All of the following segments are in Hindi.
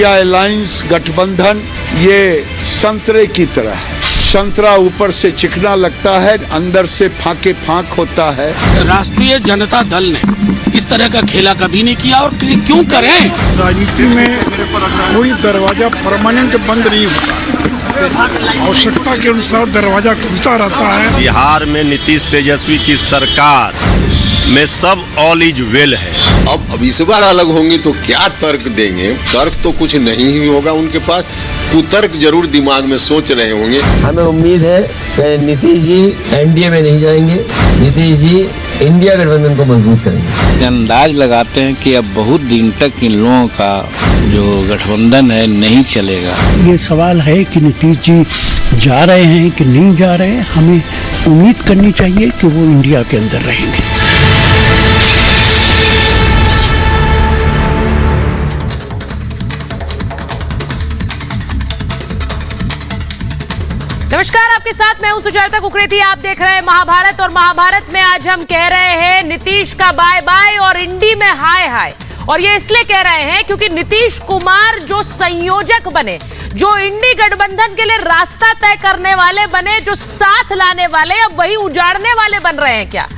इंडिया अलायंस गठबंधन ये संतरे की तरह है। संतरा ऊपर से चिकना लगता है, अंदर से फाके फाक होता है। राष्ट्रीय जनता दल ने इस तरह का खेला कभी नहीं किया और क्यों करें? राजनीति में कोई दरवाजा परमानेंट बंद नहीं होता, आवश्यकता के अनुसार दरवाजा खुलता रहता है। बिहार में नीतीश तेजस्वी की सरकार में सब ऑल इज वेल है। अब इस बार अलग होंगे तो क्या तर्क देंगे? तर्क तो कुछ नहीं ही होगा उनके पास, कुतर्क जरूर दिमाग में सोच रहे होंगे। हमें उम्मीद है कि नीतीश जी एनडीए में नहीं जाएंगे, नीतीश जी इंडिया गठबंधन को मजबूत करेंगे। अंदाज लगाते हैं कि अब बहुत दिन तक इन लोगों का जो गठबंधन है नहीं चलेगा। ये सवाल है कि नीतीश जी जा रहे हैं कि नहीं जा रहे हैं। हमें उम्मीद करनी चाहिए कि वो इंडिया के अंदर रहेंगे। नमस्कार, आपके साथ मैं हूं सुजाता कुकरेती। आप देख रहे हैं महाभारत, और महाभारत में आज हम कह रहे हैं नीतीश का बाय बाय और इंडी में हाय हाय। और ये इसलिए कह रहे हैं क्योंकि नीतीश कुमार जो संयोजक बने, जो इंडी गठबंधन के लिए रास्ता तय करने वाले बने, जो साथ लाने वाले, अब वही उजाड़ने वाले बन रहे हैं क्या?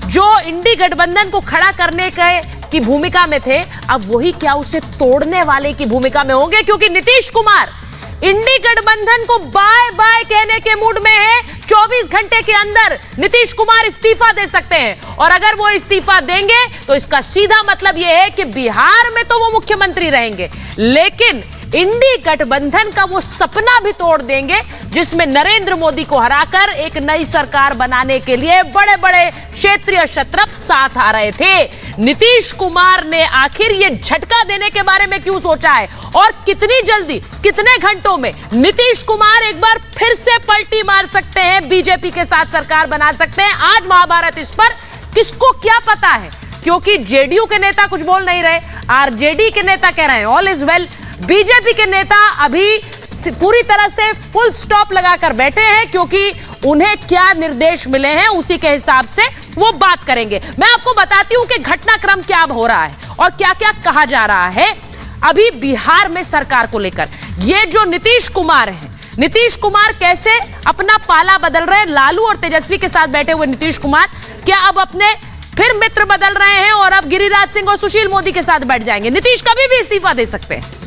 जो इंडी गठबंधन को खड़ा करने की भूमिका में थे, अब वही क्या उसे तोड़ने वाले की भूमिका में होंगे? क्योंकि नीतीश कुमार इंडी गठबंधन को बाय बाय कहने के मूड में है। 24 घंटे के अंदर नीतीश कुमार इस्तीफा दे सकते हैं, और अगर वो इस्तीफा देंगे तो इसका सीधा मतलब यह है कि बिहार में तो वो मुख्यमंत्री रहेंगे, लेकिन इंडी गठबंधन का वो सपना भी तोड़ देंगे जिसमें नरेंद्र मोदी को हराकर एक नई सरकार बनाने के लिए बड़े बड़े क्षेत्रीय शत्रप साथ आ रहे थे। नीतीश कुमार ने आखिर ये झटका देने के बारे में क्यों सोचा है, और कितनी जल्दी, कितने घंटों में नीतीश कुमार एक बार फिर से पलटी मार सकते हैं, बीजेपी के साथ सरकार बना सकते हैं? आज महाभारत इस पर किसको क्या पता है, क्योंकि जेडीयू के नेता कुछ बोल नहीं रहे, आरजेडी के नेता कह रहे हैं ऑल इज वेल, बीजेपी के नेता अभी पूरी तरह से फुल स्टॉप लगाकर बैठे हैं, क्योंकि उन्हें क्या निर्देश मिले हैं उसी के हिसाब से वो बात करेंगे। मैं आपको बताती हूं कि घटनाक्रम क्या हो रहा है और क्या क्या कहा जा रहा है अभी बिहार में सरकार को लेकर। ये जो नीतीश कुमार हैं, नीतीश कुमार कैसे अपना पाला बदल रहे हैं। लालू और तेजस्वी के साथ बैठे हुए नीतीश कुमार क्या अब अपने फिर मित्र बदल रहे हैं और अब गिरिराज सिंह और सुशील मोदी के साथ बैठ जाएंगे? नीतीश कभी भी इस्तीफा दे सकते हैं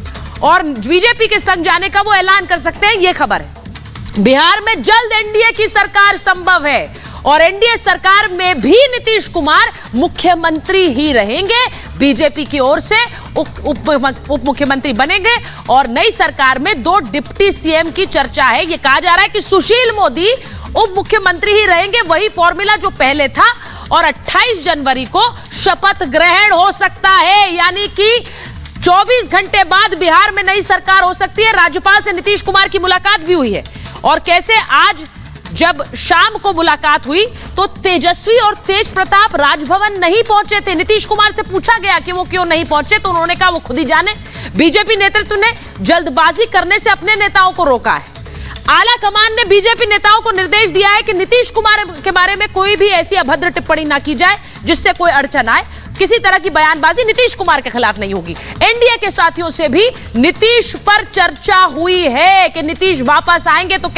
और बीजेपी के संग जाने का वो ऐलान कर सकते हैं, ये खबर है। बिहार में जल्द एनडीए की सरकार संभव है, और एनडीए सरकार में भी नीतीश कुमार मुख्यमंत्री ही रहेंगे। बीजेपी की ओर से उप मुख्यमंत्री बनेंगे, और नई सरकार में 2 डिप्टी सीएम की चर्चा है। ये कहा जा रहा है कि सुशील मोदी उप मुख्यमंत्री ही रहेंगे, वही फॉर्मूला जो पहले था, और 28 जनवरी को शपथ ग्रहण हो सकता है, यानी कि 24 घंटे बाद बिहार में नई सरकार हो सकती है। राज्यपाल से नीतीश कुमार की मुलाकात भी हुई है, और कैसे आज जब शाम को मुलाकात हुई तो तेजस्वी और तेज प्रताप राजभवन नहीं पहुंचे थे। नीतीश कुमार से पूछा गया कि वो क्यों नहीं पहुंचे, तो उन्होंने कहा वो खुद ही जाने। बीजेपी नेतृत्व ने जल्दबाजी करने से अपने नेताओं को रोका है। आला कमान ने बीजेपी नेताओं को निर्देश दिया है कि नीतीश कुमार के बारे में कोई भी ऐसी अभद्र टिप्पणी ना की जाए जिससे कोई अड़चन आए। किसी तरह की बयानबाजी नीतीश कुमार के खिलाफ नहीं होगी। एनडीए के साथियों से भी नीतीश पर चर्चा हुई है कि नीतीश वापस आएंगे तो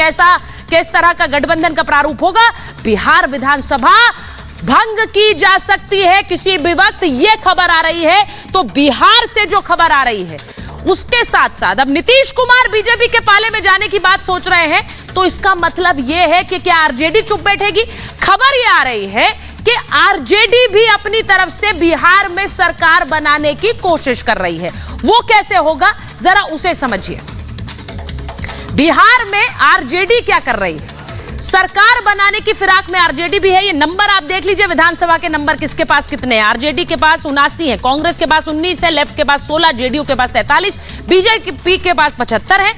किस तरह का गठबंधन का प्रारूप होगा। बिहार विधानसभा भंग की जा सकती है किसी भी वक्त, यह खबर आ रही है। तो बिहार से जो खबर आ रही है उसके साथ साथ अब नीतीश कुमार बीजेपी के पाले में जाने की बात सोच रहे हैं, तो इसका मतलब यह है कि क्या आरजेडी चुप बैठेगी? खबर यह आ रही है कि आरजेडी भी अपनी तरफ से बिहार में सरकार बनाने की कोशिश कर रही है। वो कैसे होगा जरा उसे समझिए। बिहार में आरजेडी क्या कर रही है? सरकार बनाने की फिराक में आरजेडी भी है। ये नंबर आप देख लीजिए, विधानसभा के नंबर किसके पास कितने हैं। आरजेडी के पास 79 है, कांग्रेस के पास 19 है, लेफ्ट के पास 16, जेडीयू के पास 43, बीजेपी के पास 75 है।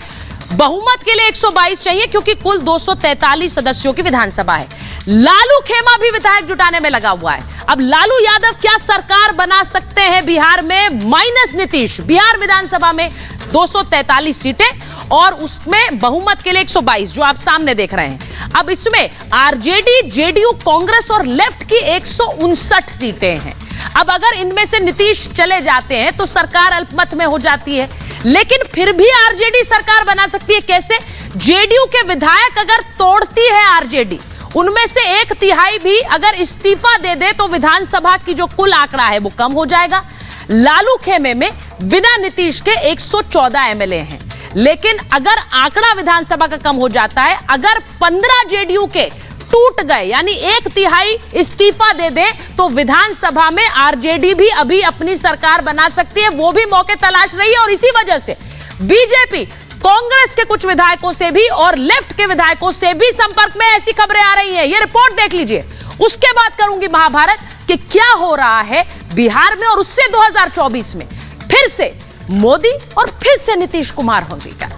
बहुमत के लिए 122 चाहिए, क्योंकि कुल 243 सदस्यों की विधानसभा है। लालू खेमा भी विधायक जुटाने में लगा हुआ है। अब लालू यादव क्या सरकार बना सकते हैं बिहार में माइनस नीतीश? बिहार विधानसभा में 243 सीटें और उसमें बहुमत के लिए 122 जो आप सामने देख रहे हैं। अब इसमें आरजेडी, जेडीयू, कांग्रेस और लेफ्ट की 159 सीटें हैं। अब अगर इनमें से नीतीश चले जाते हैं तो सरकार अल्पमत में हो जाती है, लेकिन फिर भी आरजेडी सरकार बना सकती है। कैसे? जेडीयू के विधायक अगर तोड़ती है आरजेडी, उनमें से 1/3 भी अगर इस्तीफा दे दे तो विधानसभा की जो कुल आंकड़ा है वो कम हो जाएगा। लालू खेमे में बिना नीतीश के 114 एमएलए हैं, लेकिन अगर आंकड़ा विधानसभा का कम हो जाता है, अगर 15 जेडीयू के टूट गए यानी 1/3 इस्तीफा दे दे तो विधानसभा में आरजेडी भी अभी अपनी सरकार बना सकती है। वो भी मौके तलाश रही है और इसी वजह से बीजेपी कांग्रेस के कुछ विधायकों से भी और लेफ्ट के विधायकों से भी संपर्क में ऐसी खबरें आ रही हैं। ये रिपोर्ट देख लीजिए, उसके बाद करूंगी महाभारत कि क्या हो रहा है बिहार में और उससे 2024 में फिर से मोदी और फिर से नीतीश कुमार होंगे क्या।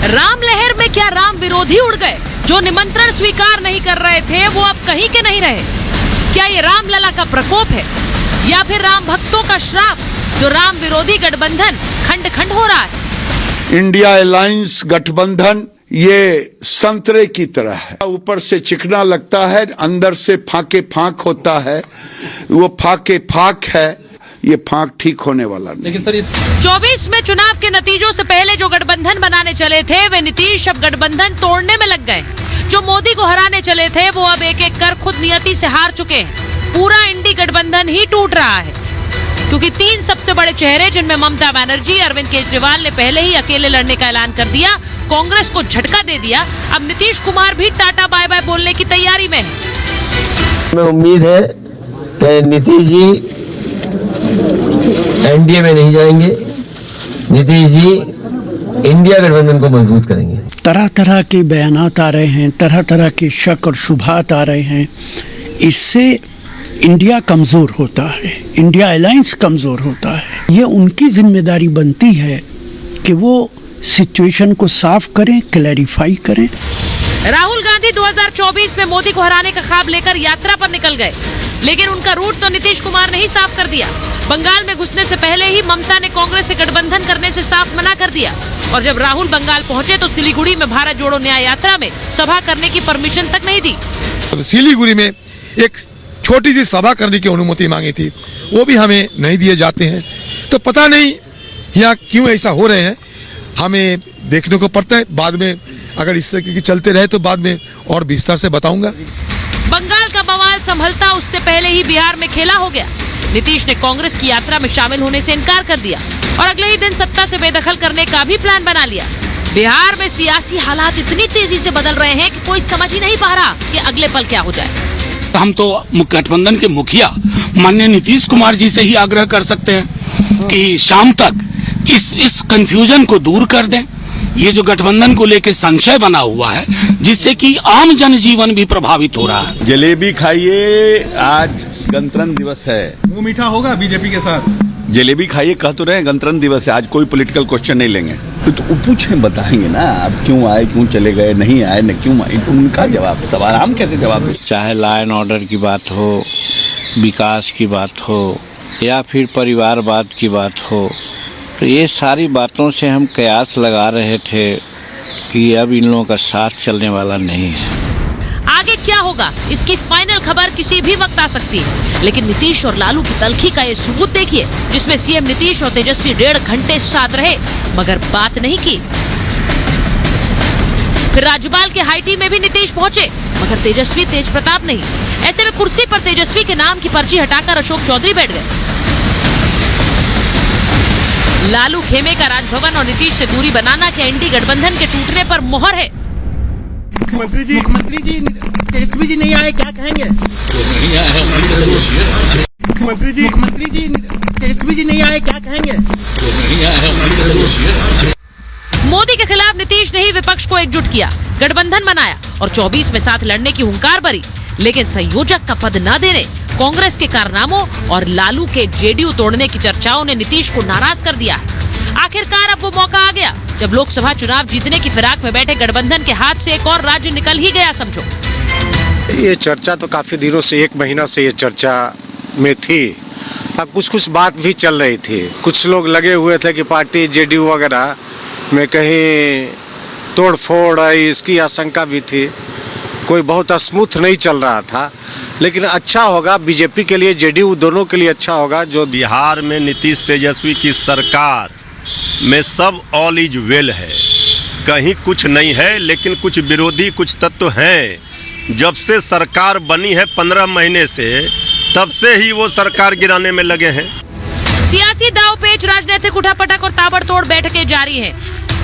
राम लहर में क्या राम विरोधी उड़ गए? जो निमंत्रण स्वीकार नहीं कर रहे थे वो अब कहीं के नहीं रहे। क्या ये रामलला का प्रकोप है या फिर राम भक्तों का श्राप जो राम विरोधी गठबंधन खंड खंड हो रहा है? इंडिया अलायंस गठबंधन ये संतरे की तरह है, ऊपर से चिकना लगता है, अंदर से फाके फाक होता है। वो फाके फाक है, ये फाक ठीक होने वाला नहीं। लेकिन सर 24 में चुनाव के नतीजों से पहले जो गठबंधन बनाने चले थे वे नीतीश अब गठबंधन तोड़ने में लग गए। जो मोदी को हराने चले थे वो अब एक एक कर खुद नियति से हार चुके हैं। पूरा इंडी गठबंधन ही टूट रहा है क्योंकि 3 सबसे बड़े चेहरे जिनमें ममता बनर्जी, अरविंद केजरीवाल ने पहले ही अकेले लड़ने का ऐलान कर दिया, कांग्रेस को झटका दे दिया। अब नीतीश कुमार भी टाटा बाय बाय बोलने की तैयारी में है। हमें उम्मीद है कि नीतीश जी एनडीए में नहीं जाएंगे, नीतीश जी इंडिया गठबंधन को मजबूत करेंगे। तरह तरह के बयानात आ रहे हैं, तरह तरह के शक और शुभात आ रहे हैं। इससे इंडिया कमजोर होता है, इंडिया अलायंस कमजोर होता है। ये उनकी जिम्मेदारी बनती है कि वो सिचुएशन को साफ करें, क्लैरिफाई करें। राहुल गांधी 2024 में मोदी को हराने का ख्वाब लेकर यात्रा पर निकल गए, लेकिन उनका रूट तो नीतीश कुमार ने ही साफ कर दिया। बंगाल में घुसने से पहले ही ममता ने कांग्रेस से गठबंधन करने से साफ मना कर दिया और जब राहुल बंगाल पहुंचे तो सिलीगुड़ी में भारत जोड़ो न्याय यात्रा में सभा करने की परमिशन तक नहीं दी। सिलीगुड़ी में एक छोटी सी सभा करने की अनुमति मांगी थी, वो भी हमें नहीं दिए जाते हैं। तो पता नहीं यहाँ क्यों ऐसा हो रहे हैं, हमें देखने को पड़ता है। बाद में अगर इस तरह की चलते रहे तो बाद में और विस्तार से बताऊंगा। बंगाल का बवाल संभलता उससे पहले ही बिहार में खेला हो गया। नीतीश ने कांग्रेस की यात्रा में शामिल होने से इनकार कर दिया और अगले ही दिन सत्ता से बेदखल करने का भी प्लान बना लिया। बिहार में सियासी हालात इतनी तेजी से बदल रहे हैं कि कोई समझ ही नहीं पा रहा कि अगले पल क्या हो जाए। हम तो गठबंधन के मुखिया माननीय नीतीश कुमार जी से ही आग्रह कर सकते हैं कि शाम तक इस कंफ्यूजन को दूर कर दें। ये जो गठबंधन को लेकर संशय बना हुआ है जिससे कि आम जनजीवन भी प्रभावित हो रहा है। जलेबी खाइए, आज गणतंत्र दिवस है। मुंह मीठा होगा बीजेपी के साथ। जलेबी खाइए, कह तो रहे गणतंत्र दिवस है, आज कोई पॉलिटिकल क्वेश्चन नहीं लेंगे। तो पूछे बताएंगे ना, अब क्यों आए, क्यों चले गए, नहीं आए न क्यों आए, तो उनका जवाब सवाल हम कैसे जवाब दें। चाहे लॉ एंड ऑर्डर की बात हो, विकास की बात हो या फिर परिवारवाद की बात हो, तो ये सारी बातों से हम कयास लगा रहे थे कि अब इन लोगों का साथ चलने वाला नहीं है। आगे क्या होगा इसकी फाइनल खबर किसी भी वक्त आ सकती है, लेकिन नीतीश और लालू की तल्खी का ये सबूत देखिए जिसमें सीएम नीतीश और तेजस्वी 1.5 घंटे साथ रहे मगर बात नहीं की। फिर राज्यपाल के हाईटी में भी नीतीश पहुंचे मगर तेजस्वी तेज प्रताप नहीं। ऐसे में कुर्सी पर तेजस्वी के नाम की पर्ची हटाकर अशोक चौधरी बैठ गए। लालू खेमे का राजभवन और नीतीश से दूरी बनाना के एनडी गठबंधन के टूटने पर मोहर है। मुख्यमंत्री जी तेजस्वी जी नहीं आए, क्या कहेंगे? मुख्यमंत्री जी तेजस्वी जी नहीं आए, क्या कहेंगे? मोदी के खिलाफ नीतीश ने ही विपक्ष को एकजुट किया, गठबंधन बनाया और 24 में साथ लड़ने की हुंकार भरी, लेकिन संयोजक का पद न देने, कांग्रेस के कारनामों और लालू के जेडीयू तोड़ने की चर्चाओं ने नीतीश को नाराज कर दिया है। आखिरकार अब वो मौका आ गया जब लोकसभा चुनाव जीतने की फिराक में बैठे गठबंधन के हाथ से एक और राज्य निकल ही गया समझो। ये चर्चा तो काफी दिनों से, 1 महीना से ये चर्चा में थी। अब कुछ बात भी चल रही थी। कुछ लोग लगे हुए थे कि पार्टी जेडीयू वगैरह में कहीं तोड़फोड़ इसकी आशंका भी थी, कोई बहुत स्मूथ नहीं चल रहा था। लेकिन अच्छा होगा बीजेपी के लिए, जेडीयू दोनों के लिए अच्छा होगा। जो बिहार में नीतीश तेजस्वी की सरकार में सब ऑल इज वेल है, कहीं कुछ नहीं है। लेकिन कुछ विरोधी कुछ तत्व हैं, जब से सरकार बनी है 15 महीने से, तब से ही वो सरकार गिराने में लगे हैं। सियासी दांवपेच, राजनीतिक उठापटक और ताबड़तोड़ बैठकें जारी हैं।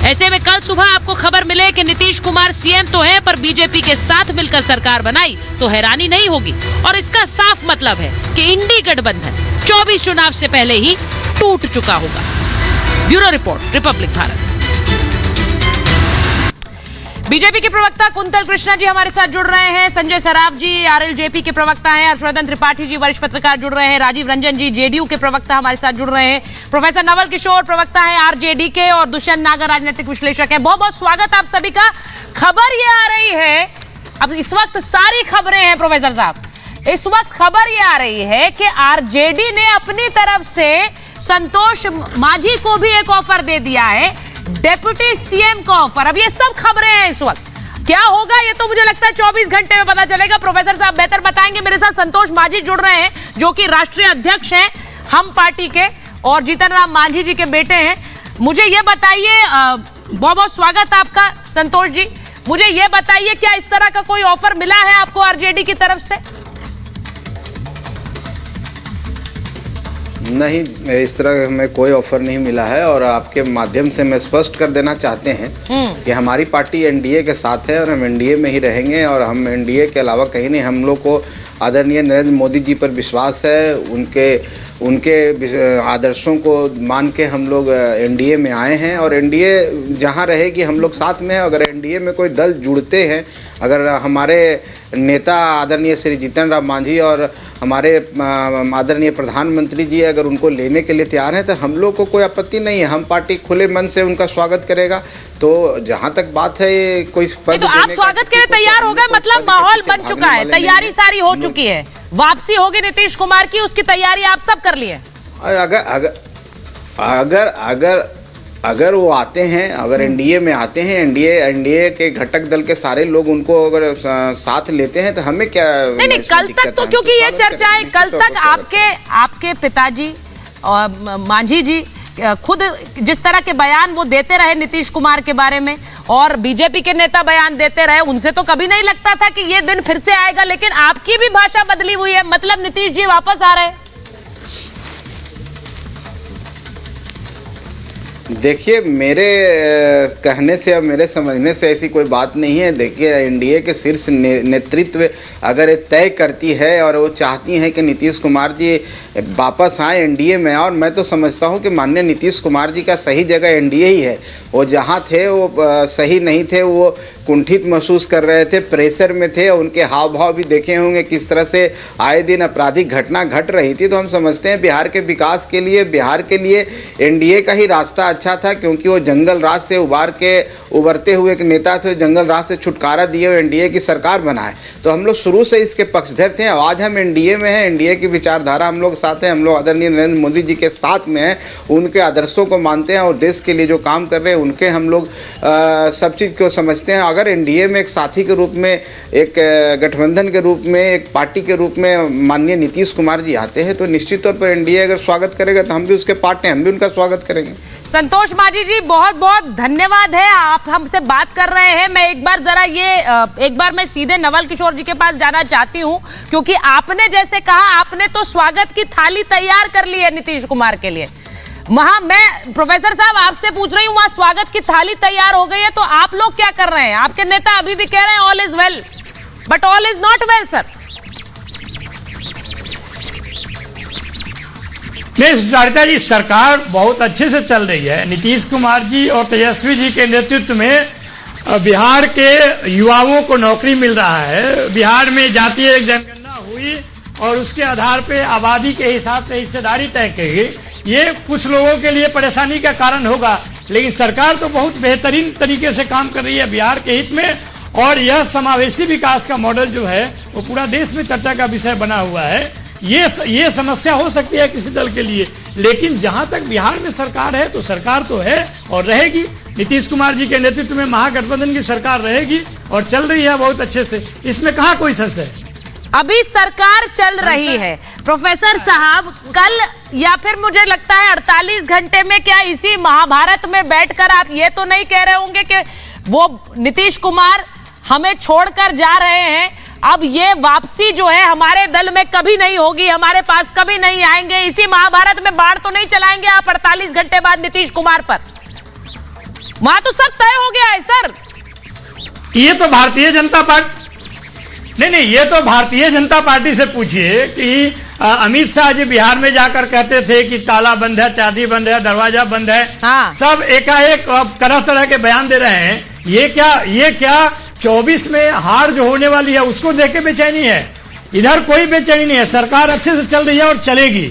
ऐसे में कल सुबह आपको खबर मिले कि नीतीश कुमार सीएम तो है, पर बीजेपी के साथ मिलकर सरकार बनाई तो हैरानी नहीं होगी। और इसका साफ मतलब है कि इंडी गठबंधन 24 चुनाव से पहले ही टूट चुका होगा। Bureau report, Republic Bharat. BJP के प्रवक्ता कुंतल कृष्णा जी हमारे साथ जुड़ रहे हैं, संजय सराफ जी आरएलजेपी के प्रवक्ता हैं, हर्षवर्धन त्रिपाठी जी वरिष्ठ पत्रकार जुड़ रहे हैं, राजीव रंजन जी जेडीयू के प्रवक्ता हमारे साथ जुड़ रहे हैं, प्रोफेसर नवल किशोर प्रवक्ता है आरजेडी के, और दुष्यंत नागर राजनीतिक विश्लेषक हैं। बहुत बहुत स्वागत आप सभी का। खबर ये आ रही है, अब इस वक्त सारी खबरें हैं प्रोफेसर साहब, इस वक्त खबर ये आ रही है कि आरजेडी ने अपनी तरफ से संतोष मांझी को भी एक ऑफर दे दिया है, डेप्यूटी सीएम का ऑफर। अब ये सब खबरें हैं इस वक्त, क्या होगा ये तो मुझे लगता है 24 घंटे में पता चलेगा। प्रोफेसर साहब बेहतर बताएंगे। मेरे साथ संतोष मांझी जुड़ रहे हैं जो कि राष्ट्रीय अध्यक्ष हैं हम पार्टी के और जीतन राम मांझी जी के बेटे हैं। मुझे ये बताइए, बहुत बहुत स्वागत आपका संतोष जी, मुझे ये बताइए क्या इस तरह का कोई ऑफर मिला है आपको आरजेडी की तरफ से? नहीं, इस तरह हमें कोई ऑफर नहीं मिला है। और आपके माध्यम से मैं स्पष्ट कर देना चाहते हैं कि हमारी पार्टी एनडीए के साथ है और हम एनडीए में ही रहेंगे, और हम एनडीए के अलावा कहीं नहीं। हम लोग को आदरणीय नरेंद्र मोदी जी पर विश्वास है, उनके आदर्शों को मान के हम लोग एनडीए में आए हैं, और एनडीए जहां रहेगी हम लोग साथ में हैं। अगर एनडीए में कोई दल जुड़ते हैं, अगर हमारे नेता आदरणीय श्री जीतन राम मांझी और हमारे आदरणीय प्रधानमंत्री जी अगर उनको लेने के लिए तैयार हैं तो हम लोग को कोई आपत्ति नहीं है। हम पार्टी खुले मन से उनका स्वागत करेगा। तो जहां तक बात है कोई पद तो आप स्वागत के लिए तैयार हो गए, मतलब माहौल बन चुका है, तैयारी सारी हो चुकी है, वापसी होगी नीतीश कुमार की, उसकी तैयारी आप सब कर लिए? अगर वो आते हैं, अगर एनडीए में आते हैं, एनडीए के घटक दल के सारे लोग उनको अगर साथ लेते हैं तो हमें क्या नहीं कल तक तो, क्योंकि ये चर्चा है, कल तक आपके पिताजी और मांझी जी खुद जिस तरह के बयान वो देते रहे नीतीश कुमार के बारे में, और बीजेपी के नेता बयान देते रहे, उनसे तो कभी नहीं लगता था कि ये दिन फिर से आएगा। लेकिन आपकी भी भाषा बदली हुई है, मतलब नीतीश जी वापस आ रहे हैं। देखिए, मेरे कहने से और मेरे समझने से ऐसी कोई बात नहीं है। देखिए, एनडीए के शीर्ष नेतृत्व अगर ये तय करती है और वो चाहती हैं कि नीतीश कुमार जी वापस आए एनडीए में, और मैं तो समझता हूं कि माननीय नीतीश कुमार जी का सही जगह एनडीए ही है। वो जहां थे वो सही नहीं थे, वो कुंठित महसूस कर रहे थे, प्रेशर में थे, उनके हाव भाव भी देखे होंगे किस तरह से आए दिन आपराधिक घटना घट रही थी। तो हम समझते हैं बिहार के विकास के लिए, बिहार के लिए एनडीए का ही रास्ता अच्छा था, क्योंकि वो जंगल राज से उभरते हुए एक नेता थे, जंगल राज से छुटकारा दिए और एनडीए की सरकार बनाए। तो हम लोग शुरू से इसके पक्षधर थे। आज हम एनडीए में हैं, एनडीए की विचारधारा हम लोग साथ हैं, हम लोग आदरणीय नरेंद्र मोदी जी के साथ में हैं, उनके आदर्शों को मानते हैं और देश के लिए जो काम कर रहे हैं उनके हम लोग सब चीज़ को समझते हैं। अगर एनडीए में एक साथी के रूप में, एक गठबंधन के रूप में, एक पार्टी के रूप में माननीय नीतीश कुमार जी आते हैं तो निश्चित तौर पर एनडीए अगर स्वागत करेगा तो हम भी उसके पार्ट हैं, हम भी उनका स्वागत करेंगे। संतोष मांझी जी बहुत बहुत धन्यवाद है, आप हमसे बात कर रहे हैं। मैं एक बार मैं सीधे नवल किशोर जी के पास जाना चाहती हूं, क्योंकि आपने जैसे कहा, आपने तो स्वागत की थाली तैयार कर ली है नीतीश कुमार के लिए। वहां मैं प्रोफेसर साहब आपसे पूछ रही हूं, वहां स्वागत की थाली तैयार हो गई है, तो आप लोग क्या कर रहे हैं? आपके नेता अभी भी कह रहे हैं all is well, but all is not well sir. नहीं सुचारिता जी, सरकार बहुत अच्छे से चल रही है। नीतीश कुमार जी और तेजस्वी जी के नेतृत्व में बिहार के युवाओं को नौकरी मिल रहा है। बिहार में जातीय जनगणना हुई और उसके आधार पे आबादी के हिसाब से हिस्सेदारी तय की गई। ये कुछ लोगों के लिए परेशानी का कारण होगा, लेकिन सरकार तो बहुत बेहतरीन तरीके से काम कर रही है बिहार के हित में। और यह समावेशी विकास का मॉडल जो है वो पूरा देश में चर्चा का विषय बना हुआ है। ये समस्या हो सकती है किसी दल के लिए, लेकिन जहां तक बिहार में सरकार है तो सरकार तो है और रहेगी। नीतीश कुमार जी के नेतृत्व में महागठबंधन की सरकार रहेगी और चल रही है बहुत अच्छे से, इसमें कहां कोई संशय है। अभी सरकार चल रही है प्रोफेसर साहब, कल या फिर मुझे लगता है 48 घंटे में क्या इसी महाभारत में बैठकर आप ये तो नहीं कह रहे होंगे कि वो नीतीश कुमार हमें छोड़कर जा रहे हैं, अब ये वापसी जो है हमारे दल में कभी नहीं होगी, हमारे पास कभी नहीं आएंगे, इसी महाभारत में बाढ़ तो नहीं चलाएंगे आप 48 घंटे बाद नीतीश कुमार पर? वहां तो सब तय हो गया है सर। ये तो भारतीय जनता पार्टी नहीं, ये तो भारतीय जनता पार्टी से पूछिए कि अमित शाह जी बिहार में जाकर कहते थे कि ताला बंद है, चाबी बंद है, दरवाजा बंद है। हाँ। सब एकाएक तरह तरह के बयान दे रहे हैं। ये क्या 24 में हार जो होने वाली है उसको देख के बेचैनी है? इधर कोई बेचैनी नहीं है, सरकार अच्छे से चल रही है और चलेगी।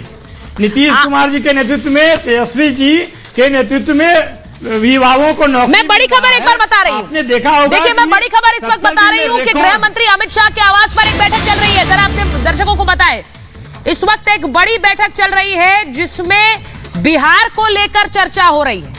नीतीश कुमार जी के नेतृत्व में, तेजस्वी जी के नेतृत्व में विभागों को नौकरी। मैं बड़ी खबर एक बार बता रही हूँ, आपने देखा होगा। देखिए मैं बड़ी खबर इस वक्त बता रही हूँ कि गृह मंत्री अमित शाह के आवास पर एक बैठक चल रही है। जरा आपने दर्शकों को बताएं, इस वक्त एक बड़ी बैठक चल रही है जिसमें बिहार को लेकर चर्चा हो रही है।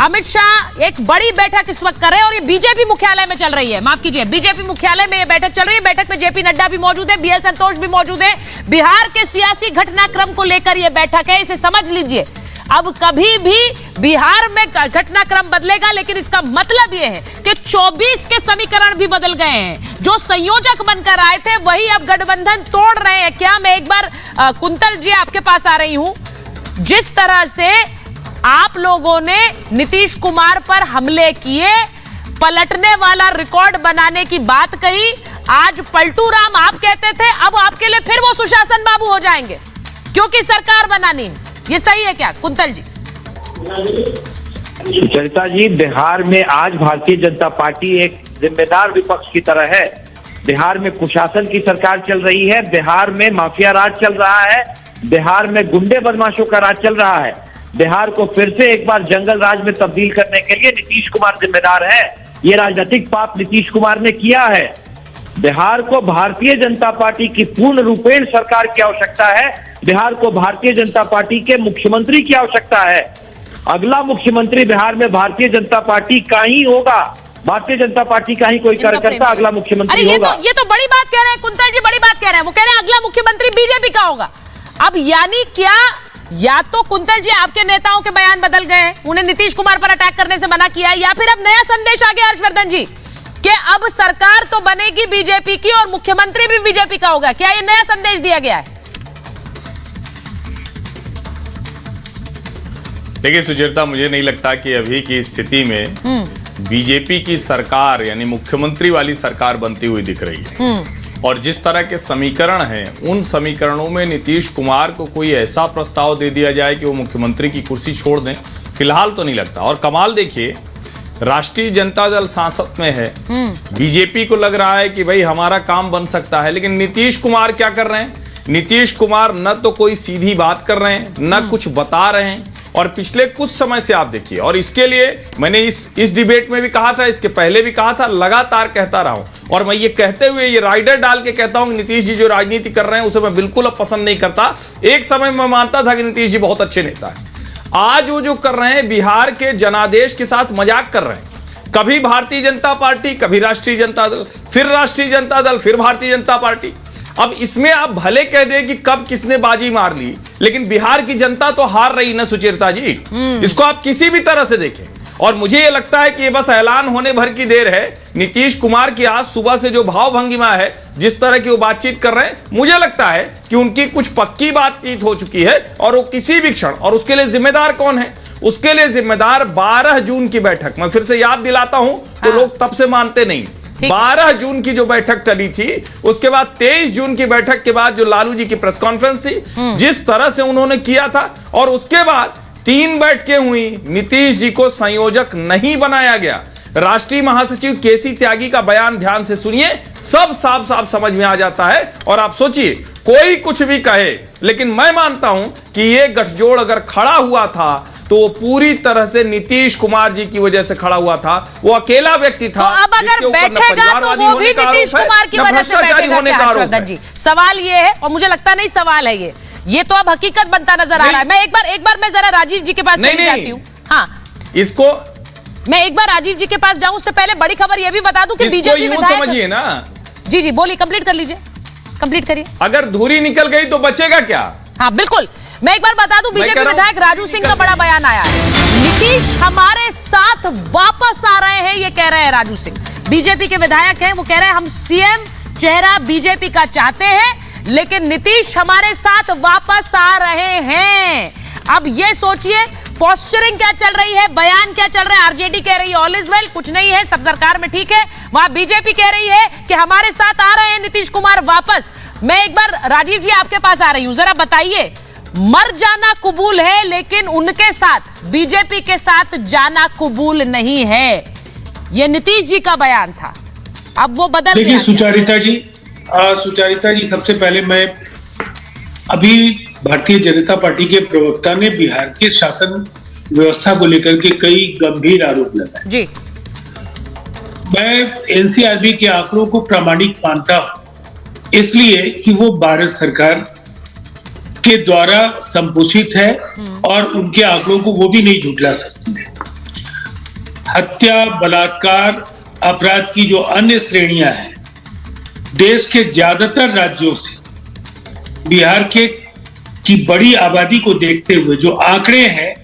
अमित शाह एक बड़ी बैठक इस वक्त कर रहे हैं और ये बीजेपी मुख्यालय में चल रही है। माफ कीजिए, बीजेपी मुख्यालय में ये बैठक चल रही है। बैठक में जेपी नड्डा भी मौजूद है, बीएल संतोष भी मौजूद है। बिहार के सियासी घटनाक्रम को लेकर यह बैठक है, इसे समझ लीजिए। अब कभी भी बिहार में घटनाक्रम बदलेगा, लेकिन इसका मतलब यह है कि 24 के समीकरण भी बदल गए हैं। जो संयोजक बनकर आए थे वही अब गठबंधन तोड़ रहे हैं। क्या मैं एक बार कुंतल जी आपके पास आ रही हूं, जिस तरह से आप लोगों ने नीतीश कुमार पर हमले किए, पलटने वाला रिकॉर्ड बनाने की बात कही, आज पलटू राम आप कहते थे, अब आपके लिए फिर वो सुशासन बाबू हो जाएंगे क्योंकि सरकार बनानी है। ये सही है क्या कुंतल जी? सुचरिता जी, बिहार में आज भारतीय जनता पार्टी एक जिम्मेदार विपक्ष की तरह है। बिहार में कुशासन की सरकार चल रही है, बिहार में माफिया राज चल रहा है, बिहार में गुंडे बदमाशों का राज चल रहा है। बिहार को फिर से एक बार जंगल राज में तब्दील करने के लिए नीतीश कुमार जिम्मेदार है। ये राजनीतिक पाप नीतीश कुमार ने किया है। बिहार को भारतीय जनता पार्टी की पूर्ण रूपेण सरकार की आवश्यकता है। बिहार को भारतीय जनता पार्टी के मुख्यमंत्री की आवश्यकता है। अगला मुख्यमंत्री बिहार में भारतीय जनता पार्टी का ही होगा। भारतीय जनता पार्टी का ही कोई कार्यकर्ता अगला मुख्यमंत्री होगा। ये तो बड़ी बात कह रहे हैं कुंतल जी, बड़ी बात कह रहे हैं। वो कह रहे हैं अगला मुख्यमंत्री बीजेपी का होगा। अब यानी क्या, या तो कुंतल जी आपके नेताओं के बयान बदल गए, उन्हें नीतीश कुमार पर अटैक करने से मना किया, या फिर अब नया संदेश आ गया हर्षवर्धन जी कि अब सरकार तो बनेगी बीजेपी की और मुख्यमंत्री भी बीजेपी का होगा। क्या ये नया संदेश दिया गया है? देखिए सुचरिता, मुझे नहीं लगता कि अभी की स्थिति में बीजेपी की सरकार यानी मुख्यमंत्री वाली सरकार बनती हुई दिख रही है। और जिस तरह के समीकरण हैं, उन समीकरणों में नीतीश कुमार को कोई ऐसा प्रस्ताव दे दिया जाए कि वो मुख्यमंत्री की कुर्सी छोड़ दें, फिलहाल तो नहीं लगता। और कमाल देखिए, राष्ट्रीय जनता दल सांसद में है, बीजेपी को लग रहा है कि भाई हमारा काम बन सकता है, लेकिन नीतीश कुमार क्या कर रहे हैं? नीतीश कुमार न तो कोई सीधी बात कर रहे हैं, न कुछ बता रहे हैं। और पिछले कुछ समय से आप देखिए, और इसके लिए मैंने इस डिबेट में भी कहा था, इसके पहले भी कहा था, लगातार कहता रहा हूं। और मैं ये कहते हुए ये राइडर डाल के कहता हूं कि नीतीश जी जो राजनीति कर रहे हैं उसे मैं बिल्कुल अब पसंद नहीं करता। एक समय मैं मानता था कि नीतीश जी बहुत अच्छे नेता है। आज वो जो कर रहे हैं, बिहार के जनादेश के साथ मजाक कर रहे हैं। कभी भारतीय जनता पार्टी, कभी राष्ट्रीय जनता दल, फिर राष्ट्रीय जनता दल, फिर भारतीय जनता पार्टी। अब इसमें आप भले कह दें कि कब किसने बाजी मार ली, लेकिन बिहार की जनता तो हार रही ना सुचेता जी। इसको आप किसी भी तरह से देखें। और मुझे ये लगता है कि ये बस ऐलान होने भर की देर है। नीतीश कुमार की आज सुबह से जो भाव भंगिमा है, जिस तरह की वो बातचीत कर रहे हैं, मुझे लगता है कि उनकी कुछ पक्की बातचीत हो चुकी है और वो किसी भी क्षण, और उसके लिए जिम्मेदार कौन है? उसके लिए जिम्मेदार 12 जून की बैठक, मैं फिर से याद दिलाता हूं तो लोग तब से मानते नहीं। 12 जून की जो बैठक टली थी, उसके बाद 23 जून की बैठक के बाद जो लालू जी की प्रेस कॉन्फ्रेंस थी, जिस तरह से उन्होंने किया था, और उसके बाद 3 बैठकें हुई, नीतीश जी को संयोजक नहीं बनाया गया। राष्ट्रीय महासचिव केसी त्यागी का बयान ध्यान से सुनिए, सब साफ साफ समझ में आ जाता है। और आप सोचिए, कोई कुछ भी कहे, लेकिन मैं मानता हूं कि यह गठजोड़ अगर खड़ा हुआ था तो वो पूरी तरह से नीतीश कुमार जी की वजह से खड़ा हुआ था। वो अकेला व्यक्ति था। तो अब अगर बैठेगा तो वो भी नीतीश कुमार की वजह से बैठेगा क्या हर्षवर्धन जी? सवाल ये है, और मुझे लगता नहीं सवाल है ये तो अब हकीकत बनता नजर आ रहा है। मैं एक बार मैं जरा राजीव जी के पास चली जाती हूँ। हाँ, इसको मैं एक बार राजीव जी के पास जाऊं, उससे पहले बड़ी खबर यह भी बता दूं कि बीजेपी विधायक, समझिए ना जी बोलिए, कंप्लीट कर लीजिए, कंप्लीट करिए। अगर धुरी निकल गई तो बचेगा क्या? हाँ बिल्कुल, मैं एक बार बता दूं, बीजेपी विधायक राजू सिंह का बड़ा बयान आया है। नीतीश हमारे साथ वापस आ रहे हैं, ये कह रहे हैं राजू सिंह, बीजेपी के विधायक हैं। वो कह रहे हैं हम सीएम चेहरा बीजेपी का चाहते हैं, लेकिन नीतीश हमारे साथ वापस आ रहे हैं। अब ये सोचिए पोस्चरिंग क्या चल रही है, बयान क्या चल रहा है। आरजेडी कह रही है ऑल इज वेल, कुछ नहीं है, सब सरकार में ठीक है। वहां बीजेपी कह रही है कि हमारे साथ आ रहे हैं नीतीश कुमार वापस। मैं एक बार राजीव जी आपके पास आ रही हूं, जरा बताइए, मर जाना कबूल है लेकिन उनके साथ, बीजेपी के साथ जाना कबूल नहीं है, यह नीतीश जी का बयान था। अब वो बदल गया। सुचारिता जी, सबसे पहले मैं, अभी भारतीय जनता पार्टी के प्रवक्ता ने बिहार के शासन व्यवस्था को लेकर के कई गंभीर आरोप लगाए जी। मैं एनसीआरबी के आंकड़ों को प्रामाणिक मानता हूं, इसलिए कि वो भारत सरकार के द्वारा संपोषित है और उनके आंकड़ों को वो भी नहीं झुठला सकती है। हत्या, बलात्कार, अपराध की जो अन्य श्रेणियां हैं, देश के ज्यादातर राज्यों से बिहार की बड़ी आबादी को देखते हुए जो आंकड़े हैं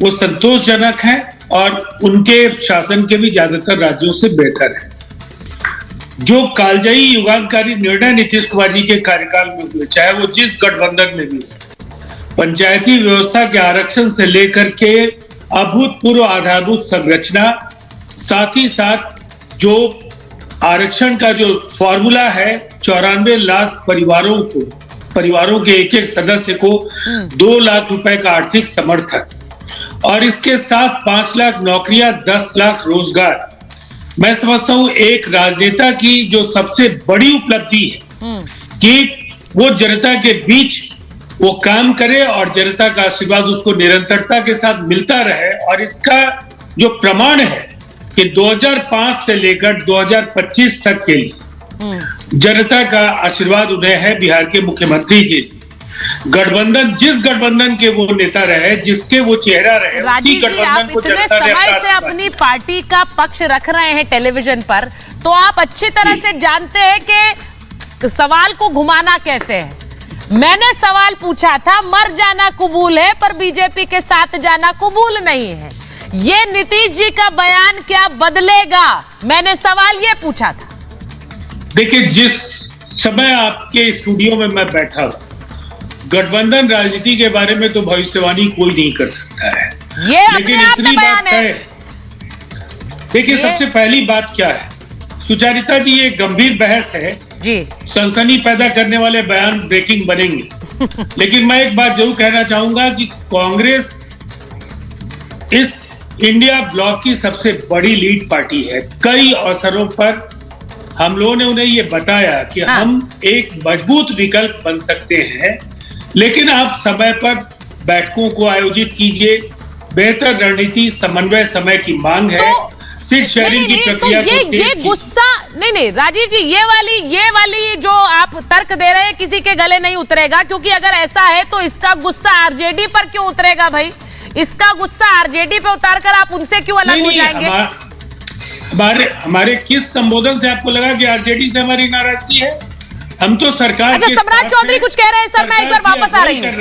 वो संतोषजनक हैं और उनके शासन के भी ज्यादातर राज्यों से बेहतर है। जो कालजयी युगांतकारी निर्णय नीतीश कुमार जी के कार्यकाल में हुए, चाहे वो जिस गठबंधन में भी, पंचायती व्यवस्था के आरक्षण से लेकर के अभूतपूर्व आधारभूत संरचना, साथ ही साथ जो आरक्षण का जो फॉर्मूला है, 94 लाख परिवारों के एक एक सदस्य को 2 लाख रुपए का आर्थिक समर्थन, और इसके साथ 5 लाख नौकरियां, 10 लाख रोजगार। मैं समझता हूं एक राजनेता की जो सबसे बड़ी उपलब्धि है कि वो जनता के बीच वो काम करे और जनता का आशीर्वाद उसको निरंतरता के साथ मिलता रहे। और इसका जो प्रमाण है कि 2005 से लेकर 2025 तक के लिए जनता का आशीर्वाद उन्हें है बिहार के मुख्यमंत्री के लिए। गठबंधन, जिस गठबंधन के वो नेता रहे, जिसके वो चेहरा रहे, उसी गठबंधन को जनता ने समय से अपनी पार्टी का पक्ष रख रहे हैं टेलीविजन पर, तो आप अच्छी तरह से जानते हैं कि सवाल को घुमाना कैसे है। मैंने सवाल पूछा था, मर जाना कबूल है पर बीजेपी के साथ जाना कबूल नहीं है, ये नीतीश जी का बयान क्या बदलेगा? मैंने सवाल ये पूछा था। देखिए, जिस समय आपके स्टूडियो में मैं बैठा हूं, गठबंधन राजनीति के बारे में तो भविष्यवाणी कोई नहीं कर सकता है, ये लेकिन इतनी बात है। देखिए, सबसे पहली बात क्या है सुचारिता जी, ये गंभीर बहस है जी, सनसनी पैदा करने वाले बयान ब्रेकिंग बनेंगे लेकिन मैं एक बात जरूर कहना चाहूंगा कि कांग्रेस इस इंडिया ब्लॉक की सबसे बड़ी लीड पार्टी है। कई अवसरों पर हम लोगों ने उन्हें ये बताया कि हम एक मजबूत विकल्प बन सकते हैं, लेकिन आप समय पर बैठकों को आयोजित कीजिए। बेहतर रणनीति, समन्वय समय की मांग है। सीट शेयरिंग की प्रक्रिया को तेज ये गुस्सा नहीं राजीव जी, ये वाली जो आप तर्क दे रहे हैं किसी के गले नहीं उतरेगा, क्योंकि अगर ऐसा है तो इसका गुस्सा आरजेडी पर क्यों उतरेगा भाई? इसका गुस्सा आरजेडी पे उतारकर आप उनसे क्यों अलग हो जाएंगे? हमारे किस संबोधन से आपको लगा कि आरजेडी से हमारी नाराजगी है? हम तो सरकार अच्छा, सम्राट चौधरी कुछ कह रहे हैं सर, मैं एक बार वापस आ रही हूँ।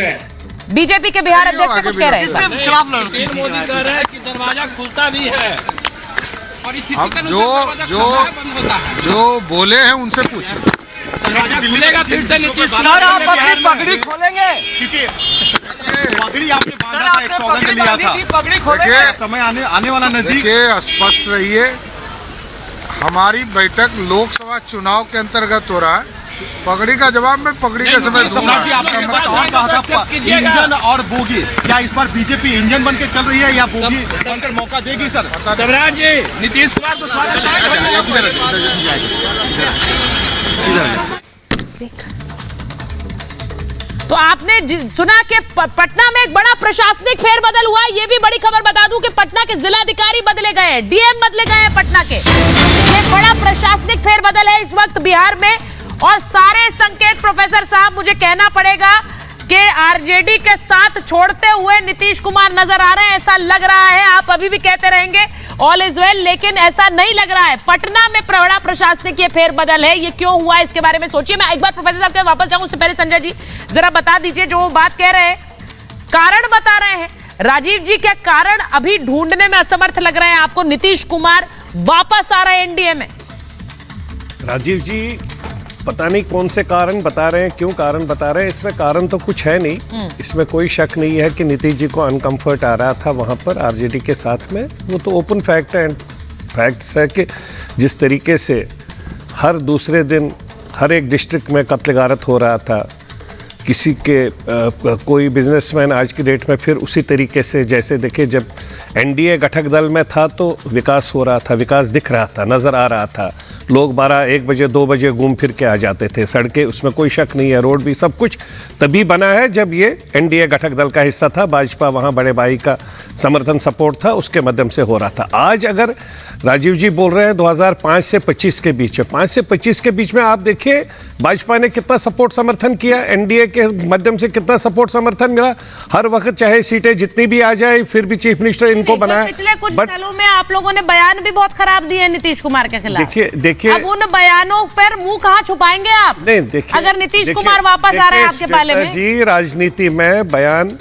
बीजेपी के बिहार अध्यक्ष कुछ कह रहे हैं सर। मोदी कह रहे हैं कि दरवाजा खुलता भी है और अब जो बोले हैं उनसे पूछिए। खुलेगा फिर से नीतीश सर, आप अपनी पगड़ी खोलेंगे क्योंकि पगड़ी आपने बांधा था, एक सौगंध लिया था, पगड़ी खोलेंगे, समय आने वाला नजदीक। स्पष्ट रहिए, हमारी बैठक लोकसभा चुनाव के अंतर्गत हो रहा है। पगड़ी का जवाब मैं पगड़ी के समय दूंगा। इंजन और बोगी, क्या इस बार बीजेपी इंजन बन के चल रही है या बोगी बनकर मौका देगी? सर सम्राट जी, नीतीश कुमार को तो आपने सुना कि पटना में एक बड़ा प्रशासनिक फेरबदल हुआ। ये भी बड़ी खबर बता दूं कि पटना के जिलाधिकारी बदले गए हैं, डीएम बदले गए हैं पटना के। ये बड़ा प्रशासनिक फेरबदल है इस वक्त बिहार में, और सारे संकेत प्रोफेसर साहब मुझे कहना पड़ेगा कि आरजेडी के साथ छोड़ते हुए नीतीश कुमार नजर आ रहे हैं। ऐसा लग रहा है, आप अभी भी कहते रहेंगे ऑल इज वेल, लेकिन ऐसा नहीं लग रहा है। पटना में बड़ा प्रशासनिक ये फेरबदल है, ये क्यों हुआ इसके बारे में सोचिए। मैं एक बार प्रोफेसर साहब के वापस जाऊं, उससे पहले संजय जी जरा बता दीजिए, जो बात कह रहे हैं, कारण बता रहे हैं राजीव जी, क्या कारण अभी ढूंढने में असमर्थ लग रहे हैं आपको? नीतीश कुमार वापस आ रहे हैं एनडीए में। राजीव जी पता नहीं कौन से कारण बता रहे हैं, क्यों कारण बता रहे हैं, इसमें कारण तो कुछ है नहीं। इसमें कोई शक नहीं है कि नीतीश जी को अनकंफर्ट आ रहा था वहाँ पर आरजेडी के साथ में। वो तो ओपन फैक्ट है, फैक्ट्स है कि जिस तरीके से हर दूसरे दिन हर एक डिस्ट्रिक्ट में कत्ल गारत हो रहा था, किसी के कोई बिजनेसमैन आज की डेट में फिर उसी तरीके से, जैसे देखिए जब एनडीए घटक दल में था तो विकास हो रहा था, विकास दिख रहा था, नज़र आ रहा था, लोग 12-1 बजे 2 बजे घूम फिर के आ जाते थे, सड़कें, उसमें कोई शक नहीं है, रोड भी सब कुछ तभी बना है जब ये एनडीए घटक दल का हिस्सा था, भाजपा वहाँ बड़े भाई का समर्थन सपोर्ट था, उसके माध्यम से हो रहा था। आज अगर राजीव जी बोल रहे हैं 2005 से 25 के बीच में, 5 से 25 के बीच में आप देखिए भाजपा ने कितना सपोर्ट समर्थन किया, एनडीए के माध्यम से कितना सपोर्ट समर्थन मिला, हर वक्त चाहे सीटें जितनी भी आ जाए फिर भी चीफ मिनिस्टर इनको बनाया। पिछले कुछ सालों में आप लोगों ने बयान भी बहुत खराब दिए हैं नीतीश कुमार के खिलाफ। देखिए अब उन बयानों पर मुंह कहाँ छुपाएंगे आप? नहीं, देखिए अगर नीतीश कुमार वापस आ रहे हैं आपके पाले में जी, राजनीति में बयान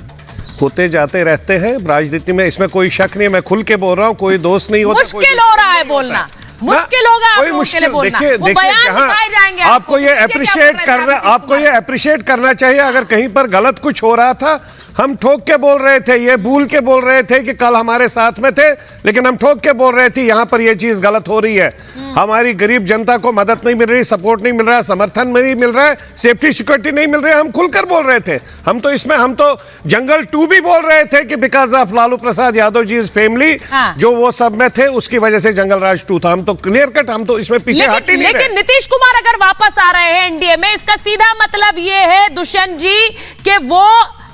होते जाते रहते हैं, राजनीति में इसमें कोई शक नहीं, मैं खुल के बोल रहा हूँ, कोई दोस्त नहीं होता। मुश्किल हो रहा है बोलना, मुश्किल होगा आप लोगों के लिए बोलना। वो बयान दिखाए जाएंगे आपको ये अप्रिशिएट करना, आपको ये अप्रिशिएट करना चाहिए। अगर कहीं पर गलत कुछ हो रहा था, हम ठोक के बोल रहे थे, ये भूल के बोल रहे थे कि कल हमारे साथ में थे, लेकिन हम ठोक के बोल रहे थे यहाँ पर ये चीज गलत हो रही है, हमारी गरीब जनता को मदद नहीं मिल रही, सपोर्ट नहीं मिल रहा, समर्थन नहीं मिल रहा है, सेफ्टी सिक्योरिटी नहीं मिल रही है, हम खुलकर बोल रहे थे। हम तो इसमें हम तो जंगल 2 भी बोल रहे थे कि because of Lalu Prasad Yadav ji family, जो वो सब में थे, उसकी वजह से जंगल राज 2 था। हम तो क्लियर कट, हम तो इसमें पीछे हट ही नहीं रहे। लेकिन नीतीश कुमार अगर वापस आ रहे हैं एनडीए में, इसका सीधा मतलब ये है दुष्यंत जी कि वो